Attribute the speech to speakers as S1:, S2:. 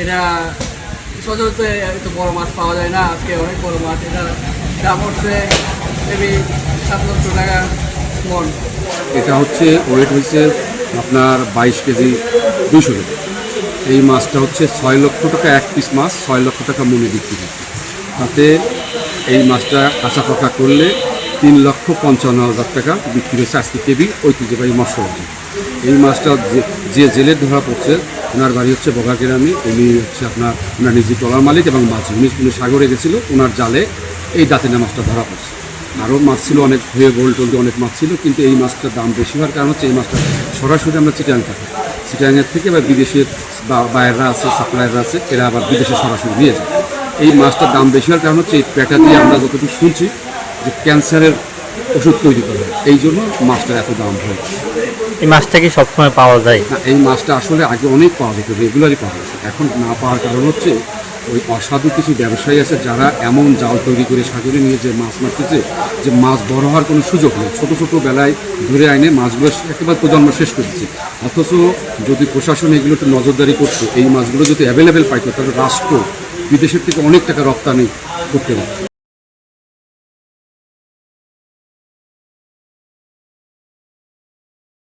S1: এটা সচরাচর এত বড় মাছ পাওয়া যায় না। আজকে অনেক বড় মাছ, এটার দাম হচ্ছে মেবি 7 লক্ষ টাকা মন।
S2: এটা হচ্ছে ওয়েট হচ্ছে আপনার 22 কেজি 200 টাকা। এই মাছটা হচ্ছে 6 লক্ষ টাকা এক পিস মাছ, 6 লক্ষ টাকা মনে বিক্রি হচ্ছে। তাতে এই মাছটা কাঁচা পাকা করলে 3,55,000 টাকা বিক্রি হচ্ছে আজকে কেবি ঐতিহ্যবাহী মৎস্যবাদী। এই মাছটা যে জেলে ধরা পড়ছে, ওনার বাড়ি হচ্ছে বগা গ্রামে। উনি হচ্ছে ওনার নিজে ট্রলার মালিক এবং মাছ উনি সাগরে গেছিলো, ওনার জালে এই দাঁতিনা মাছটা ধরা পড়ছে। আরও মাছ ছিল অনেক, হয়ে গোল টোল অনেক মাছ ছিল, কিন্তু এই মাছটার দাম বেশি হওয়ার কারণ হচ্ছে এই মাছটা সরাসরি আমরা চিটাং থাকি, চিটাংয়ের থেকে বা বিদেশের বাইরেরা আছে, সাপ্লায়াররা আছে, এরা আবার বিদেশে সরাসরি নিয়ে যায়। এই মাছটার দাম বেশি হওয়ার কারণ হচ্ছে এই পেটা দিয়ে আমরা যতটুকু শুনছি যে ক্যান্সারের ওষুধ তৈরি করা হয়, এই জন্য মাছটার এত দাম হয়।
S3: এই মাছটা কি সবসময় পাওয়া যায়
S2: না, এই মাছটা আসলে আগে অনেক পাওয়া যেত, রেগুলারই পাওয়া যেত। এখন না পাওয়ার কারণ হচ্ছে ওই অসাধু কিছু ব্যবসায়ী আছে যারা এমন জাল তৈরি করে সাগরে নিয়ে যে মাছ মারতেছে, যে মাছ বড় হওয়ার কোনো সুযোগ নেই। ছোটো ছোটো বেলায় ধরে আইনে মাছগুলো একেবারে প্রজন্ম শেষ করতেছে। অথচ যদি প্রশাসন এগুলো একটু নজরদারি করতো, এই মাছগুলো যদি অ্যাভেলেবেল পাইতো, তাহলে রাষ্ট্র বিদেশের থেকে অনেক টাকা রপ্তানি করতে পারত।